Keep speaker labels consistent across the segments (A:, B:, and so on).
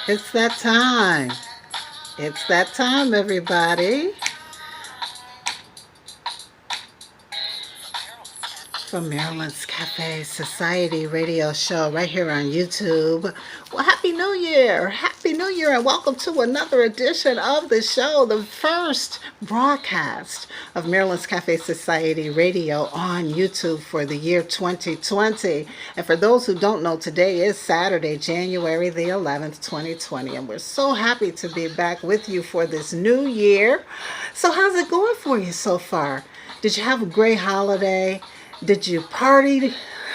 A: It's that time. It's that time, everybody. From Marilyn's Cafe Society radio show right here on YouTube. Well, Happy New Year! Happy New Year, and welcome to another edition of the show, the first broadcast of Marilyn's Cafe Society radio on YouTube for the year 2020. And for those who don't know, today is Saturday, January the 11th, 2020, and we're so happy to be back with you for this new year. So, how's it going for you so far? Did you have a great holiday? Did you party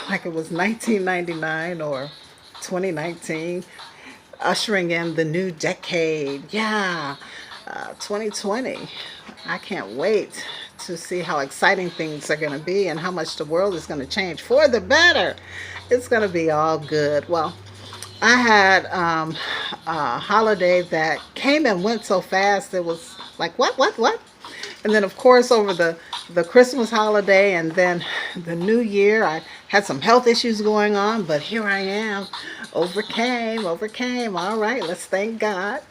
A: like it was 1999 or 2019, ushering in the new decade? Yeah, 2020. I can't wait to see how exciting things are going to be and how much the world is going to change for the better. It's going to be all good. Well, I had a holiday that came and went so fast. It was like, what? And then, of course, over the Christmas holiday and then the New Year, I had some health issues going on, but here I am, overcame. All right, let's thank God.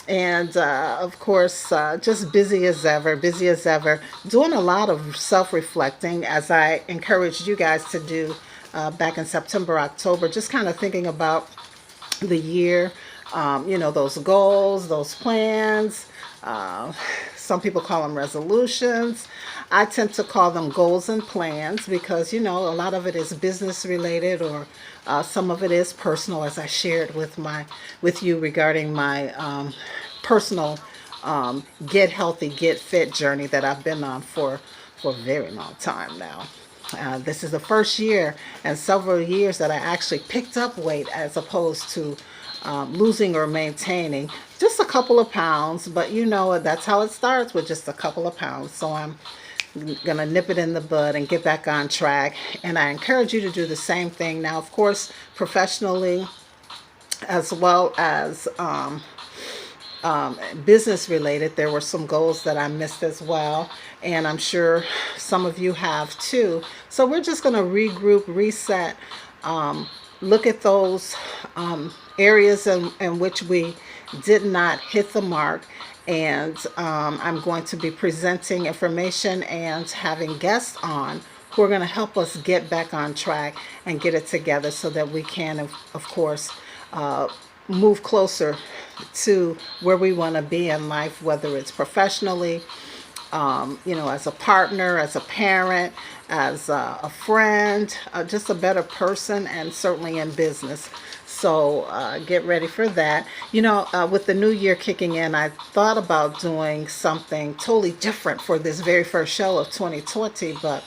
A: And of course, just busy as ever, doing a lot of self reflecting as I encouraged you guys to do back in September, October, just kind of thinking about the year, those goals, those plans. Some people call them resolutions. I tend to call them goals and plans because, a lot of it is business related or some of it is personal, as I shared with you regarding my personal get healthy, get fit journey that I've been on for a very long time now. This is the first year and several years that I actually picked up weight as opposed to losing or maintaining just a couple of pounds. But that's how it starts, with just a couple of pounds. So I'm going to nip it in the bud and get back on track. And I encourage you to do the same thing. Now, of course, professionally as well as business related, there were some goals that I missed as well, and I'm sure some of you have too. So we're just going to regroup, reset, look at those areas in which we did not hit the mark, and I'm going to be presenting information and having guests on who are going to help us get back on track and get it together so that we can, of course, move closer to where we want to be in life, whether it's professionally, as a partner, as a parent, as a friend, just a better person, and certainly in business. So get ready for that. With the new year kicking in, I thought about doing something totally different for this very first show of 2020, but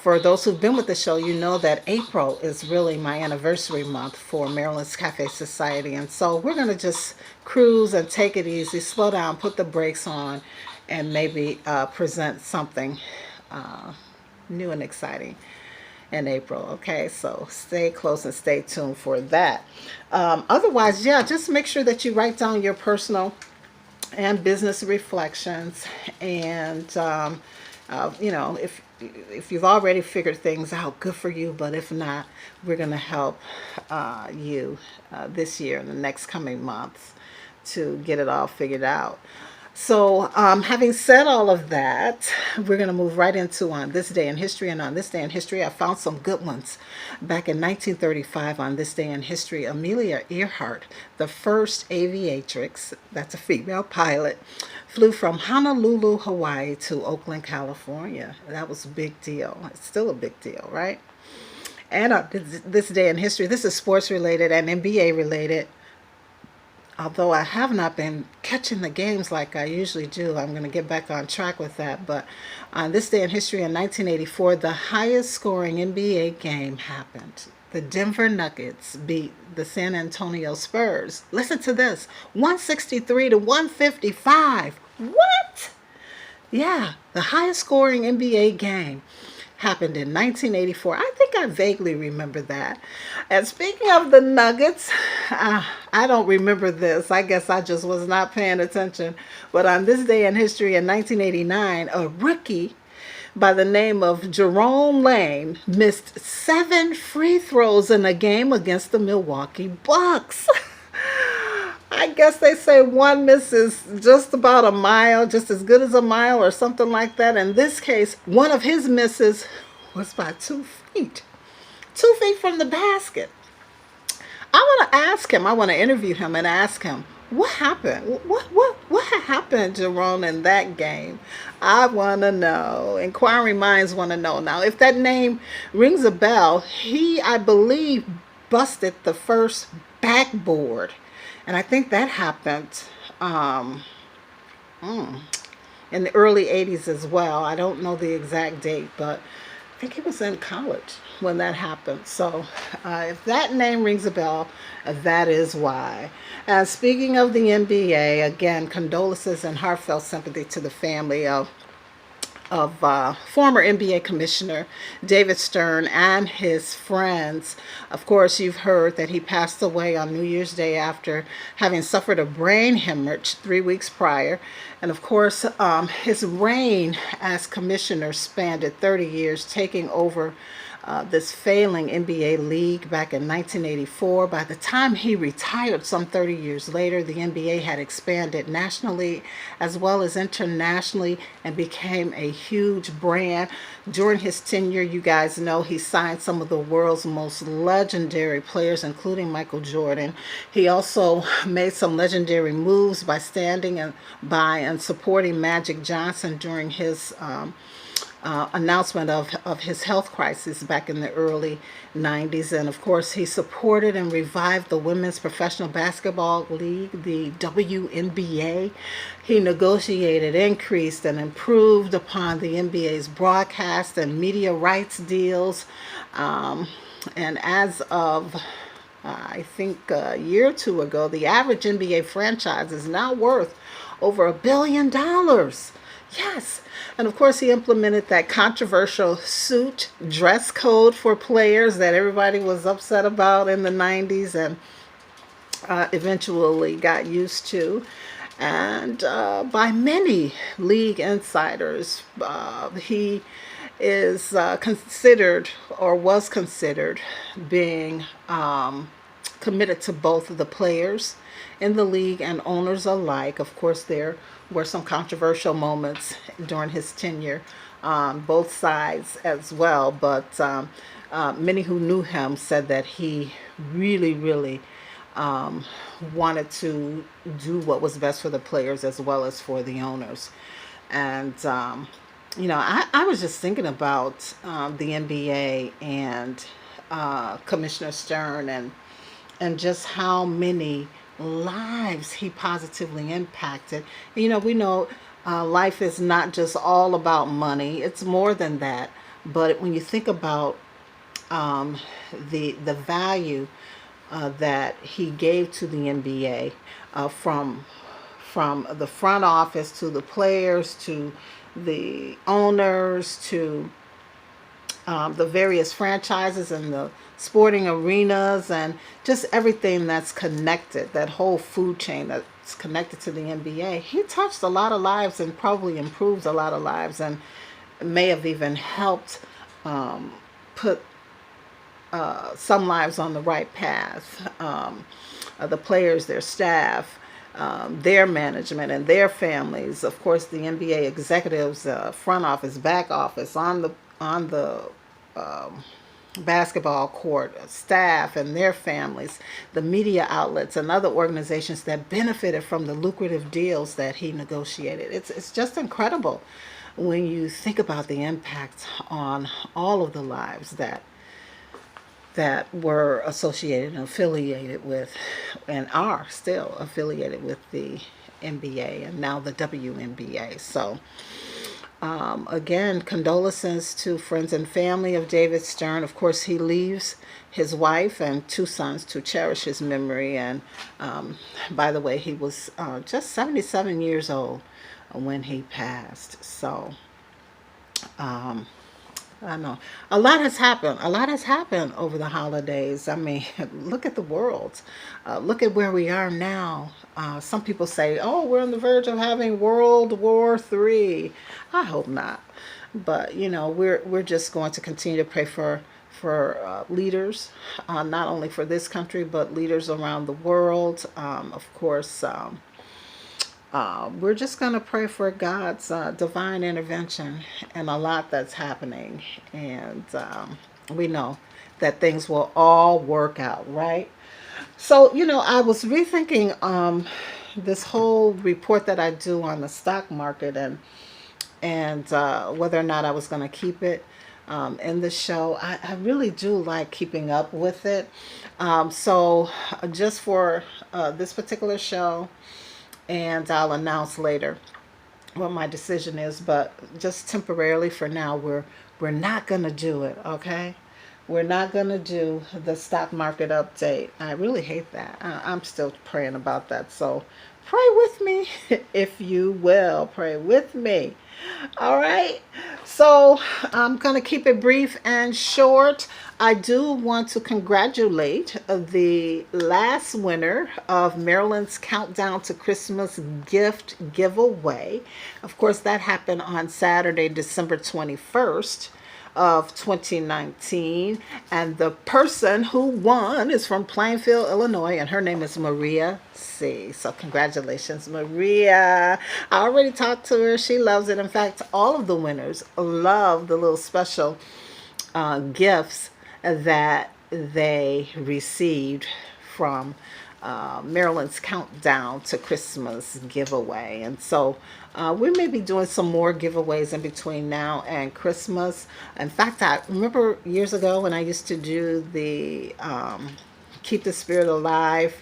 A: for those who've been with the show, you know that April is really my anniversary month for Maryland's Cafe Society. And so we're going to just cruise and take it easy, slow down, put the brakes on, and maybe present something new and exciting in April. Okay, so stay close and stay tuned for that. Otherwise, yeah, just make sure that you write down your personal and business reflections. And, if you've already figured things out, good for you. But if not, we're going to help you this year and the next coming months to get it all figured out. So, having said all of that, we're going to move right into on this day in history. And on this day in history, I found some good ones. Back in 1935, on this day in history, Amelia Earhart, the first aviatrix, that's a female pilot, flew from Honolulu, Hawaii to Oakland, California. That was a big deal. It's still a big deal, right? And this day in history, this is sports related and NBA related. Although I have not been catching the games like I usually do, I'm going to get back on track with that. But on this day in history in 1984, the highest scoring NBA game happened. The Denver Nuggets beat the San Antonio Spurs. Listen to this, 163 to 155. What? Yeah, the highest scoring NBA game happened in 1984. I think I vaguely remember that. And speaking of the Nuggets, I don't remember this. I guess I just was not paying attention. But on this day in history in 1989, a rookie by the name of Jerome Lane missed 7 free throws in a game against the Milwaukee Bucks. I guess they say one miss is just about a mile, just as good as a mile or something like that. In this case, one of his misses was by 2 feet. 2 feet from the basket. I want to ask him. I want to interview him and ask him what happened. What happened, Jerome, in that game? I want to know. Inquiring minds want to know. Now, if that name rings a bell, he, I believe, busted the first backboard, and I think that happened um, mm, in the early '80s as well. I don't know the exact date, but I think he was in college when that happened. So if that name rings a bell, that is why. Speaking of the NBA, again, condolences and heartfelt sympathy to the family of former NBA Commissioner David Stern and his friends. Of course, you've heard that he passed away on New Year's Day after having suffered a brain hemorrhage 3 weeks prior. And of course, his reign as commissioner spanned 30 years, taking over this failing NBA league back in 1984. By the time he retired some 30 years later, the NBA had expanded nationally as well as internationally and became a huge brand. During his tenure, you guys know he signed some of the world's most legendary players, including Michael Jordan. He also made some legendary moves by standing by and supporting Magic Johnson during his announcement of his health crisis back in the early 90s. And of course, he supported and revived the Women's Professional Basketball League, the WNBA. He negotiated, increased, and improved upon the NBA's broadcast and media rights deals. And as of I think a year or two ago, the average NBA franchise is now worth over $1 billion. Yes. And of course, he implemented that controversial suit dress code for players that everybody was upset about in the 90s and eventually got used to. And by many league insiders, he is considered or was considered being committed to both of the players in the league and owners alike. Of course, there were some controversial moments during his tenure on both sides as well, but many who knew him said that he really wanted to do what was best for the players as well as for the owners. And I was just thinking about the NBA and Commissioner Stern and just how many lives he positively impacted. We know life is not just all about money; it's more than that. But when you think about the value that he gave to the NBA, from the front office to the players to the owners to the various franchises and the sporting arenas and just everything that's connected, that whole food chain that's connected to the NBA. He touched a lot of lives and probably improved a lot of lives and may have even helped put some lives on the right path. The players, their staff, their management, and their families. Of course, the NBA executives, front office, back office, on the basketball court, staff and their families, the media outlets and other organizations that benefited from the lucrative deals that he negotiated. It's just incredible when you think about the impact on all of the lives that were associated and affiliated with and are still affiliated with the NBA and now the WNBA. So again, condolences to friends and family of David Stern. Of course, he leaves his wife and 2 sons to cherish his memory. And by the way, he was just 77 years old when he passed. So I know a lot has happened. A lot has happened over the holidays. I mean, look at the world. Look at where we are now. Some people say, "Oh, we're on the verge of having World War III." I hope not. But we're just going to continue to pray for for leaders, not only for this country, but leaders around the world. Of course, we're just going to pray for God's divine intervention and a lot that's happening. And we know that things will all work out, right? So, I was rethinking this whole report that I do on the stock market, and whether or not I was going to keep it in the show. I really do like keeping up with it. So just for this particular show, and I'll announce later what my decision is, but just temporarily for now, we're not going to do it, okay? We're not going to do the stock market update. I really hate that. I'm still praying about that. So pray with me, if you will. Pray with me. All right. So I'm going to keep it brief and short. I do want to congratulate the last winner of Marilyn's Countdown to Christmas gift giveaway. Of course, that happened on Saturday, December 21st. Of 2019, and the person who won is from Plainfield, Illinois, and her name is Maria C. So congratulations, Maria. I already talked to her. She loves it. In fact, all of the winners love the little special gifts that they received from Marilyn's Countdown to Christmas giveaway. And so we may be doing some more giveaways in between now and Christmas. In fact, I remember years ago when I used to do the Keep the Spirit Alive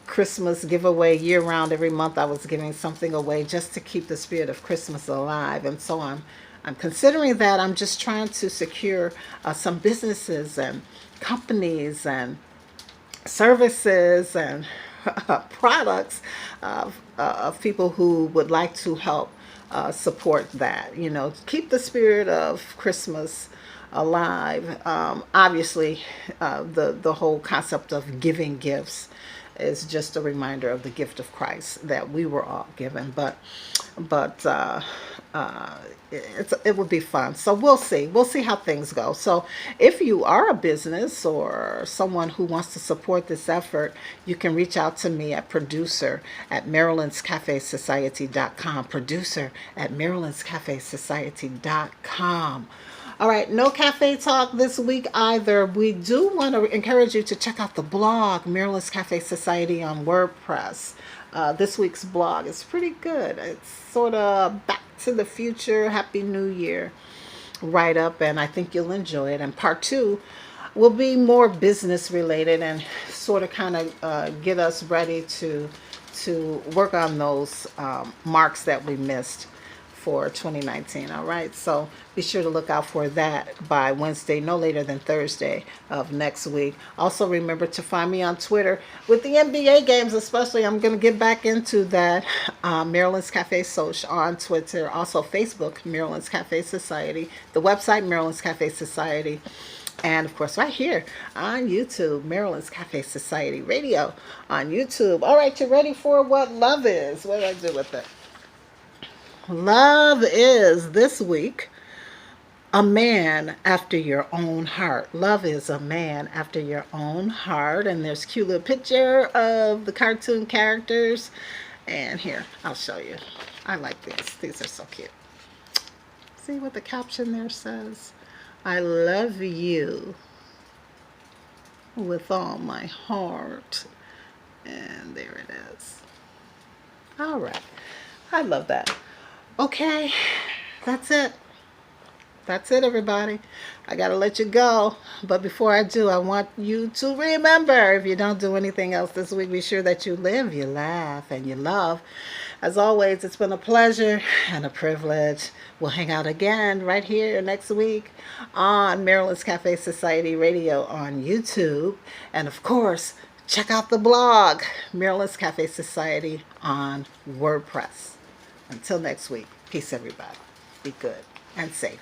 A: Christmas giveaway year round. Every month I was giving something away just to keep the spirit of Christmas alive. And so I'm considering that. I'm just trying to secure some businesses and companies and services and products of people who would like to help support that. Keep the spirit of Christmas alive. Obviously, the whole concept of giving gifts is just a reminder of the gift of Christ that we were all given. But it would be fun. So we'll see. We'll see how things go. So if you are a business or someone who wants to support this effort, you can reach out to me at producer@MarylandsCafeSociety.com. Producer@MarylandsCafeSociety.com. All right, no cafe talk this week either. We do want to encourage you to check out the blog, Maryland's Cafe Society on WordPress. This week's blog is pretty good. It's sort of back to the future, Happy New Year write up, and I think you'll enjoy it. And part 2 will be more business related and sort of kind of get us ready to work on those marks that we missed for 2019. All right, so be sure to look out for that by Wednesday, no later than Thursday of next week. Also remember to find me on Twitter with the NBA games, especially. I'm going to get back into that. Maryland's Cafe Social on Twitter, also Facebook, Maryland's Cafe Society, the website Maryland's Cafe Society, and of course right here on YouTube, Maryland's Cafe Society Radio on YouTube. All right, you ready for what love is? What do I do with it? Love is, this week, a man after your own heart. Love is a man after your own heart. And there's a cute little picture of the cartoon characters. And here, I'll show you. I like these. These are so cute. See what the caption there says? I love you with all my heart. And there it is. All right. I love that. Okay, that's it. That's it, everybody. I got to let you go. But before I do, I want you to remember, if you don't do anything else this week, be sure that you live, you laugh, and you love. As always, it's been a pleasure and a privilege. We'll hang out again right here next week on Maryland's Cafe Society Radio on YouTube. And of course, check out the blog, Maryland's Cafe Society on WordPress. Until next week, peace, everybody. Be good and safe.